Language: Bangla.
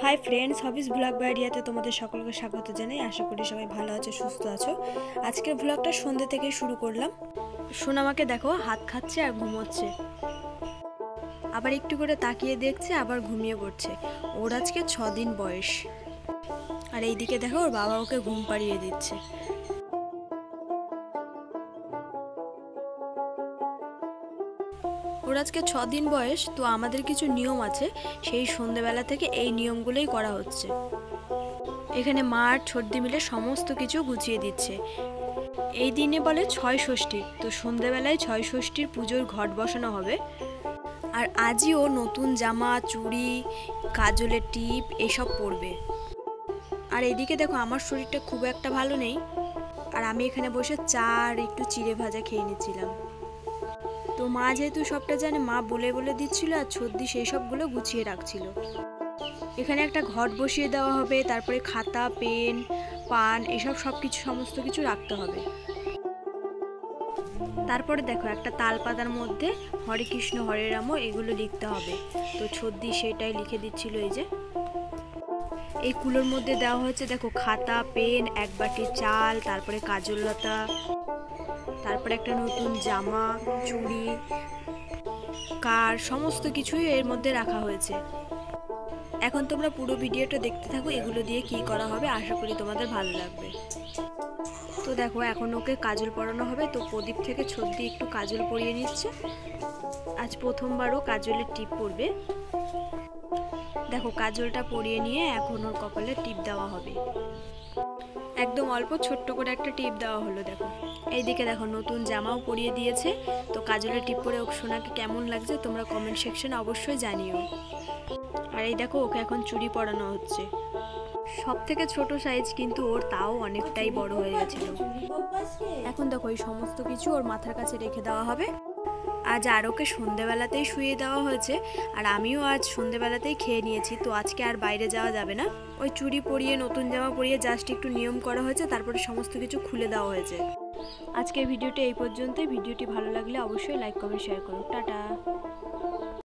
হাই ফ্রেন্ডস, হবিস ব্লগ বাড়িয়াতে তোমাদের সকলকে স্বাগত জানাই। আশা করি সবাই ভালো আছো, সুস্থ আছো। আজকের ব্লগটা সন্ধ্যে থেকে শুরু করলাম। সোনামাকে দেখো হাত খাচ্ছে আর ঘুমোচ্ছে, আবার একটু করে তাকিয়ে দেখছে, আবার ঘুমিয়ে পড়ছে। ওর আজকে 6 দিন বয়স। আর এইদিকে দেখো ওর বাবা ওকে ঘুম পাড়িয়ে দিচ্ছে। ওর আজকে 6 দিন বয়স, তো আমাদের কিছু নিয়ম আছে, সেই সন্ধ্যেবেলা থেকে এই নিয়মগুলোই করা হচ্ছে। এখানে মা আর ছোটদি মিলে সমস্ত কিছু গুছিয়ে দিচ্ছে। এই দিনে বলে 6 ষষ্ঠী, তো সন্ধ্যেবেলায় 6 ষষ্ঠীর পুজোর ঘট বসানো হবে। আর আজই ও নতুন জামা, চুড়ি, কাজলের টিপ এসব পরবে। আর এদিকে দেখো আমার শরীরটা খুব একটা ভালো নেই, আর আমি এখানে বসে চা আর একটু চিড়ে ভাজা খেয়ে নিচ্ছিলাম। তো মা যেহেতু সবটা জানে, মা বলে বলে দিচ্ছিল, আর ছোটদি সেই সবগুলো গুছিয়ে রাখছিল। এখানে একটা ঘট বসিয়ে দেওয়া হবে, তারপরে খাতা, পেন, পান এসব সমস্ত কিছু রাখতে হবে। তারপরে দেখো একটা তালপাতার মধ্যে হরে কৃষ্ণ হরে রাম এগুলো লিখতে হবে। তো ছোটদি সেটাই লিখে দিচ্ছিল। এই যে এই কুলোর মধ্যে দেওয়া হয়েছে দেখো খাতা, পেন, এক বাটি চাল, তারপরে কাজললতা, তারপরে একটা নতুন জামা, চুড়ি, কার সমস্ত কিছুই এর মধ্যে রাখা হয়েছে। এখন তোমরা পুরো ভিডিওটা দেখতে থাকো, এগুলো দিয়ে কি করা হবে, আশা করি তোমাদের ভালো লাগবে। তো দেখো এখন ওকে কাজল পরানো হবে। তো প্রদীপ থেকে ছোটদি একটু কাজল পরিয়ে নিচ্ছে। আজ প্রথমবারও কাজলের টিপ পরবে। দেখো কাজলটা পরিয়ে নিয়ে এখন ওর কপালে টিপ দেওয়া হবে। একদম অল্প ছোট্ট করে একটা টিপ দেওয়া হলো। দেখো এইদিকে দেখো নতুন জামাও পরিয়ে দিয়েছে। তো কাজলের টিপ পরে সোনাকে কেমন লাগছে তোমরা কমেন্ট সেকশনে অবশ্যই জানিও। আর এই দেখো ওকে এখন চুড়ি পরানো হচ্ছে। সব থেকে ছোট সাইজ, কিন্তু ওর তাও অনেকটাই বড় হয়ে গেছিল। এখন দেখো এই সমস্ত কিছু ওর মাথার কাছে রেখে দেওয়া হবে। আজ আর ওকে সন্ধেবেলাতেই শুয়ে দেওয়া হয়েছে, আর আমিও আজ সন্ধেবেলাতেই খেয়ে নিয়েছি। তো আজকে আর বাইরে যাওয়া যাবে না। ওই চুড়ি পরিয়ে নতুন জামা পরিয়ে জাস্ট একটু নিয়ম করা হয়েছে, তারপরে সমস্ত কিছু খুলে দেওয়া হয়েছে। আজকের ভিডিওটা এই পর্যন্তই। ভিডিওটি ভালো লাগলে অবশ্যই লাইক, কমেন্ট, শেয়ার করো। টাটা।